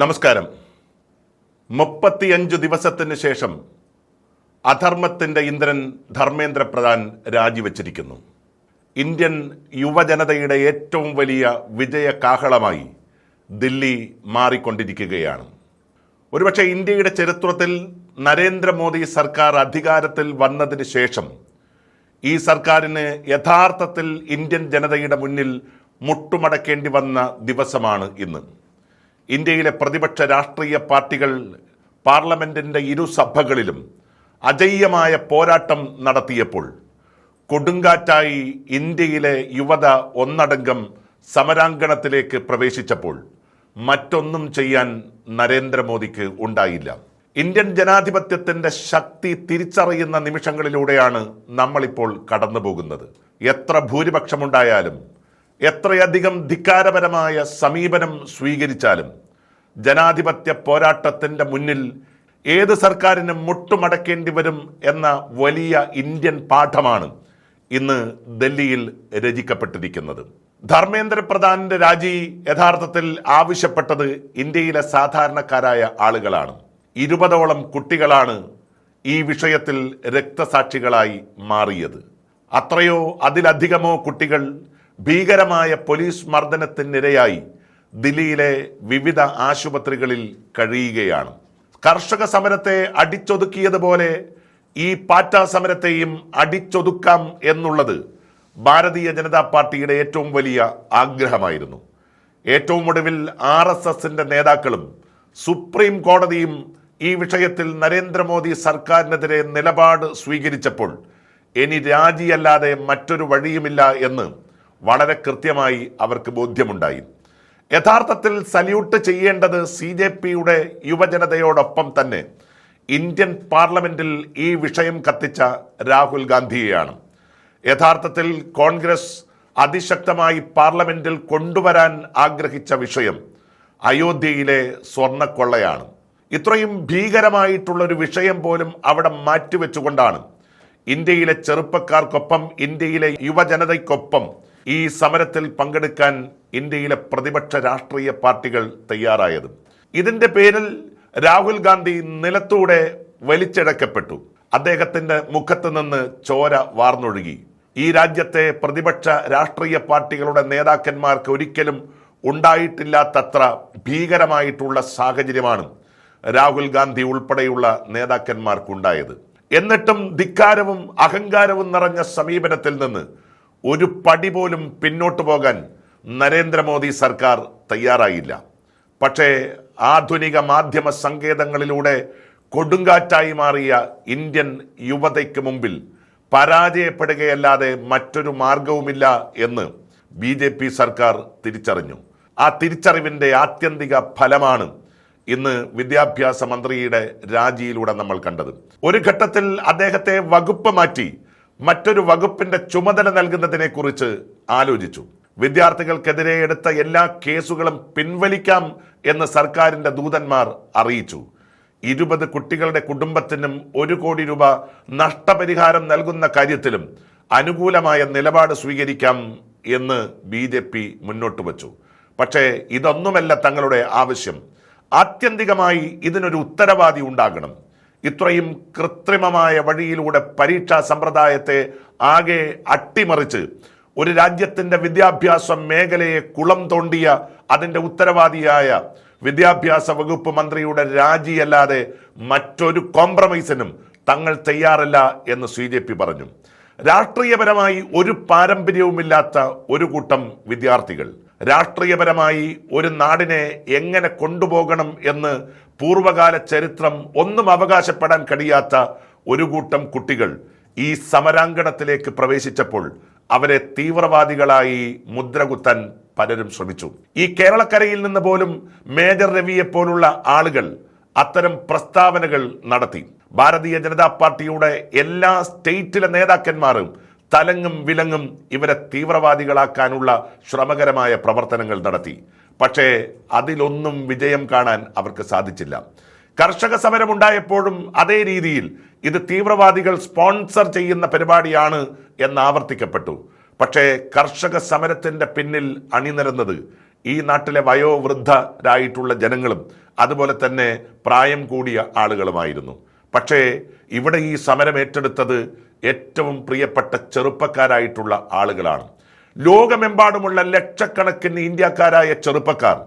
നമസ്കാരം. 35 ദിവസത്തിന് ശേഷം അധർമ്മത്തിൻ്റെ ഇന്ദ്രൻ ധർമ്മേന്ദ്ര പ്രധാൻ രാജിവെച്ചിരിക്കുന്നു. ഇന്ത്യൻ യുവജനതയുടെ ഏറ്റവും വലിയ വിജയ കാഹളമായി ദില്ലി മാറിക്കൊണ്ടിരിക്കുകയാണ്. ഒരുപക്ഷെ ഇന്ത്യയുടെ ചരിത്രത്തിൽ നരേന്ദ്രമോദി സർക്കാർ അധികാരത്തിൽ വന്നതിന് ശേഷം ഈ സർക്കാരിന് യഥാർത്ഥത്തിൽ ഇന്ത്യൻ ജനതയുടെ മുന്നിൽ മുട്ടുമടക്കേണ്ടി വന്ന ദിവസമാണ് ഇന്ന്. ഇന്ത്യയിലെ പ്രതിപക്ഷ രാഷ്ട്രീയ പാർട്ടികൾ പാർലമെന്റിൻ്റെ ഇരുസഭകളിലും അജയ്യമായ പോരാട്ടം നടത്തിയപ്പോൾ കൊടുങ്കാറ്റായി ഇന്ത്യയിലെ യുവത ഒന്നടങ്കം സമരാങ്കണത്തിലേക്ക് പ്രവേശിച്ചപ്പോൾ മറ്റൊന്നും ചെയ്യാൻ നരേന്ദ്രമോദിക്ക് ഉണ്ടായില്ല. ഇന്ത്യൻ ജനാധിപത്യത്തിൻ്റെ ശക്തി തിരിച്ചറിയുന്ന നിമിഷങ്ങളിലൂടെയാണ് നമ്മളിപ്പോൾ കടന്നു പോകുന്നത്. എത്ര ഭൂരിപക്ഷമുണ്ടായാലും എത്രയധികം ധിക്കാരപരമായ സമീപനം സ്വീകരിച്ചാലും ജനാധിപത്യ പോരാട്ടത്തിൻ്റെ മുന്നിൽ ഏത് സർക്കാരിനും മുട്ടുമടക്കേണ്ടി വരും എന്ന വലിയ ഇന്ത്യൻ പാഠമാണ് ഇന്ന് ഡൽഹിയിൽ രചിക്കപ്പെട്ടിരിക്കുന്നത്. ധർമ്മേന്ദ്ര പ്രധാനിന്റെ രാജി യഥാർത്ഥത്തിൽ ആവശ്യപ്പെട്ടത് ഇന്ത്യയിലെ സാധാരണക്കാരായ ആളുകളാണ്. 20ഓളം കുട്ടികളാണ് ഈ വിഷയത്തിൽ രക്തസാക്ഷികളായി മാറിയത്. അത്രയോ അതിലധികമോ കുട്ടികൾ ഭീകരമായ പോലീസ് മർദ്ദനത്തിനിരയായി ദില്ലിയിലെ വിവിധ ആശുപത്രികളിൽ കഴിയുകയാണ്. കർഷക സമരത്തെ അടിച്ചൊതുക്കിയതുപോലെ ഈ പാറ്റ സമരത്തെയും അടിച്ചൊതുക്കാം എന്നുള്ളത് ഭാരതീയ ജനതാ പാർട്ടിയുടെ ഏറ്റവും വലിയ ആഗ്രഹമായിരുന്നു. ഏറ്റവും ഒടുവിൽ RSSന്റെ നേതാക്കളും സുപ്രീം കോടതിയും ഈ വിഷയത്തിൽ നരേന്ദ്രമോദി സർക്കാരിനെതിരെ നിലപാട് സ്വീകരിച്ചപ്പോൾ ഇനി രാജിയല്ലാതെ മറ്റൊരു വഴിയുമില്ല എന്ന് വളരെ കൃത്യമായി അവർക്ക് ബോധ്യമുണ്ടായി. യഥാർത്ഥത്തിൽ സല്യൂട്ട് ചെയ്യേണ്ടത് CJPയുടെ യുവജനതയോടൊപ്പം തന്നെ ഇന്ത്യൻ പാർലമെന്റിൽ ഈ വിഷയം കത്തിച്ച രാഹുൽ ഗാന്ധിയെയാണ്. യഥാർത്ഥത്തിൽ കോൺഗ്രസ് അതിശക്തമായി പാർലമെന്റിൽ കൊണ്ടുവരാൻ ആഗ്രഹിച്ച വിഷയം അയോധ്യയിലെ സ്വർണ്ണക്കൊള്ളയാണ്. ഇത്രയും ഭീകരമായിട്ടുള്ളൊരു വിഷയം പോലും അവിടെ മാറ്റിവെച്ചുകൊണ്ടാണ് ഇന്ത്യയിലെ ചെറുപ്പക്കാർക്കൊപ്പം ഇന്ത്യയിലെ യുവജനതയ്ക്കൊപ്പം ഈ സമരത്തിൽ പങ്കെടുക്കാൻ ഇന്ത്യയിലെ പ്രതിപക്ഷ രാഷ്ട്രീയ പാർട്ടികൾ തയ്യാറായത്. ഇതിൻ്റെ പേരിൽ രാഹുൽ ഗാന്ധി നിലത്തൂടെ വലിച്ചിഴക്കപ്പെട്ടു. അദ്ദേഹത്തിൻ്റെ മുഖത്ത് നിന്ന് ചോര വാർന്നൊഴുകി. ഈ രാജ്യത്തെ പ്രതിപക്ഷ രാഷ്ട്രീയ പാർട്ടികളുടെ നേതാക്കന്മാർക്ക് ഒരിക്കലും ഉണ്ടായിട്ടില്ലാത്തത്ര ഭീകരമായിട്ടുള്ള സാഹചര്യമാണ് രാഹുൽ ഗാന്ധി ഉൾപ്പെടെയുള്ള നേതാക്കന്മാർക്കുണ്ടായത്. എന്നിട്ടും ധിക്കാരവും അഹങ്കാരവും നിറഞ്ഞ സമീപനത്തിൽ നിന്ന് ഒരു പടി പോലും പിന്നോട്ടു പോകാൻ നരേന്ദ്രമോദി സർക്കാർ തയ്യാറായില്ല. പക്ഷേ ആധുനിക മാധ്യമ സങ്കേതങ്ങളിലൂടെ കൊടുങ്കാറ്റായി മാറിയ ഇന്ത്യൻ യുവതയ്ക്ക് മുമ്പിൽ പരാജയപ്പെടുകയല്ലാതെ മറ്റൊരു മാർഗവുമില്ല എന്ന് BJP സർക്കാർ തിരിച്ചറിഞ്ഞു. ആ തിരിച്ചറിവിൻ്റെ ആത്യന്തിക ഫലമാണ് ഇന്ന് വിദ്യാഭ്യാസ മന്ത്രിയുടെ രാജിയിലൂടെ നമ്മൾ കണ്ടത്. ഒരു ഘട്ടത്തിൽ അദ്ദേഹത്തെ വകുപ്പ് മാറ്റി മറ്റൊരു വകുപ്പിന്റെ ചുമതല നൽകുന്നതിനെ കുറിച്ച് ആലോചിച്ചു. വിദ്യാർത്ഥികൾക്കെതിരെ എടുത്ത എല്ലാ കേസുകളും പിൻവലിക്കാം എന്ന് സർക്കാരിന്റെ ദൂതന്മാർ അറിയിച്ചു. 20 കുട്ടികളുടെ കുടുംബത്തിനും 1 കോടി രൂപ നഷ്ടപരിഹാരം നൽകുന്ന കാര്യത്തിലും അനുകൂലമായ നിലപാട് സ്വീകരിക്കാം എന്ന് BJP മുന്നോട്ട് വച്ചു. പക്ഷേ ഇതൊന്നുമല്ല തങ്ങളുടെ ആവശ്യം. ആത്യന്തികമായി ഇതിനൊരു ഉത്തരവാദി ഉണ്ടാകണം. ഇത്രയും കൃത്രിമമായ വഴിയിലൂടെ പരീക്ഷാ സമ്പ്രദായത്തെ ആകെ അട്ടിമറിച്ച് ഒരു രാജ്യത്തിൻ്റെ വിദ്യാഭ്യാസ മേഖലയെ കുളം തോണ്ടിയ അതിൻ്റെ ഉത്തരവാദിയായ വിദ്യാഭ്യാസ വകുപ്പ് മന്ത്രിയുടെ രാജിയല്ലാതെ മറ്റൊരു കോംപ്രമൈസിനും തങ്ങൾ തയ്യാറല്ല എന്ന് CJP പറഞ്ഞു. രാഷ്ട്രീയപരമായി ഒരു പാരമ്പര്യവുമില്ലാത്ത ഒരു കൂട്ടം വിദ്യാർത്ഥികൾ, രാഷ്ട്രീയപരമായി ഒരു നാടിനെ എങ്ങനെ കൊണ്ടുപോകണം എന്ന് പൂർവകാല ചരിത്രം ഒന്നും അവകാശപ്പെടാൻ കഴിയാത്ത ഒരു കൂട്ടം കുട്ടികൾ ഈ സമരാങ്കണത്തിലേക്ക് പ്രവേശിച്ചപ്പോൾ അവരെ തീവ്രവാദികളായി മുദ്രകുത്താൻ പലരും ശ്രമിച്ചു. ഈ കേരളക്കരയിൽ നിന്ന് പോലും മേജർ രവിയെ പോലുള്ള ആളുകൾ അത്തരം പ്രസ്താവനകൾ നടത്തി. ഭാരതീയ ജനതാ പാർട്ടിയുടെ എല്ലാ സ്റ്റേറ്റിലെ നേതാക്കന്മാരും തലങ്ങും വിലങ്ങും ഇവരെ തീവ്രവാദികളാക്കാനുള്ള ശ്രമകരമായ പ്രവർത്തനങ്ങൾ നടത്തി. പക്ഷേ അതിലൊന്നും വിജയം കാണാൻ അവർക്ക് സാധിച്ചില്ല. കർഷക സമരമുണ്ടായപ്പോഴും അതേ രീതിയിൽ ഇത് തീവ്രവാദികൾ സ്പോൺസർ ചെയ്യുന്ന പരിപാടിയാണ് എന്ന് ആവർത്തിക്കപ്പെട്ടു. പക്ഷേ കർഷക സമരത്തിന്റെ പിന്നിൽ അണിനിരന്നത് ഈ നാട്ടിലെ വയോവൃദ്ധരായിട്ടുള്ള ജനങ്ങളും അതുപോലെ തന്നെ പ്രായം കൂടിയ ആളുകളുമായിരുന്നു. പക്ഷേ ഇവിടെ ഈ സമരം ഏറ്റെടുത്തത് ഏറ്റവും പ്രിയപ്പെട്ട ചെറുപ്പക്കാരായിട്ടുള്ള ആളുകളാണ്. ലോകമെമ്പാടുമുള്ള ലക്ഷക്കണക്കിന് ഇന്ത്യക്കാരായ ചെറുപ്പക്കാർ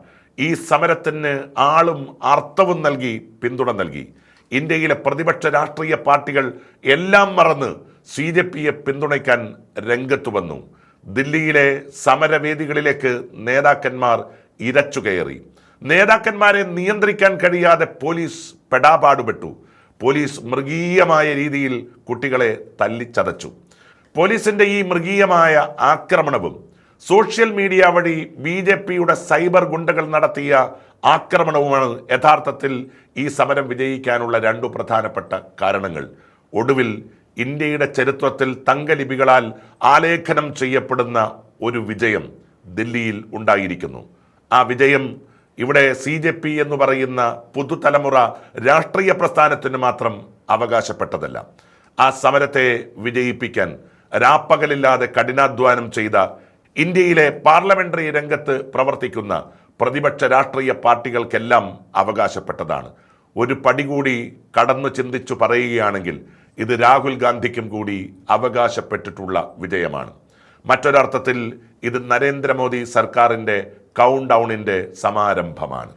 ഈ സമരത്തിന് ആളും അർത്ഥവും നൽകി പിന്തുണ നൽകി. ഇന്ത്യയിലെ പ്രതിപക്ഷ രാഷ്ട്രീയ പാർട്ടികൾ എല്ലാം മറന്ന് CJPയെ പിന്തുണയ്ക്കാൻ രംഗത്തു വന്നു. ദില്ലിയിലെ സമരവേദികളിലേക്ക് നേതാക്കന്മാർ ഇരച്ചുകയറി. നേതാക്കന്മാരെ നിയന്ത്രിക്കാൻ കഴിയാതെ പോലീസ് പെടാപാടുപെട്ടു. പോലീസ് മൃഗീയമായ രീതിയിൽ കുട്ടികളെ തല്ലിച്ചതച്ചു. പോലീസിന്റെ ഈ മൃഗീയമായ ആക്രമണവും സോഷ്യൽ മീഡിയ വഴി BJPയുടെ സൈബർ ഗുണ്ടകൾ നടത്തിയ ആക്രമണവുമാണ് യഥാർത്ഥത്തിൽ ഈ സമരം വിജയിക്കാനുള്ള രണ്ടു പ്രധാനപ്പെട്ട കാരണങ്ങൾ. ഒടുവിൽ ഇന്ത്യയുടെ ചരിത്രത്തിൽ തങ്കലിപികളാൽ ആലേഖനം ചെയ്യപ്പെടുന്ന ഒരു വിജയം ദില്ലിയിൽ ഉണ്ടായിരിക്കുന്നു. ആ വിജയം ഇവിടെ CJP എന്ന് പറയുന്ന പുതുതലമുറ രാഷ്ട്രീയ പ്രസ്ഥാനത്തിന് മാത്രം അവകാശപ്പെട്ടതല്ല. ആ സമരത്തെ വിജയിപ്പിക്കാൻ രാപ്പകലില്ലാതെ കഠിനാധ്വാനം ചെയ്ത ഇന്ത്യയിലെ പാർലമെന്ററി രംഗത്ത് പ്രവർത്തിക്കുന്ന പ്രതിപക്ഷ രാഷ്ട്രീയ പാർട്ടികൾക്കെല്ലാം അവകാശപ്പെട്ടതാണ്. ഒരു പടി കൂടി കടന്നു ചിന്തിച്ചു പറയുകയാണെങ്കിൽ ഇത് രാഹുൽ ഗാന്ധിക്കും കൂടി അവകാശപ്പെട്ടിട്ടുള്ള വിജയമാണ്. മറ്റൊരർത്ഥത്തിൽ ഇത് നരേന്ദ്രമോദി സർക്കാരിൻ്റെ കൗണ്ട് ഡൗണിൻ്റെ സമാരംഭമാണ്.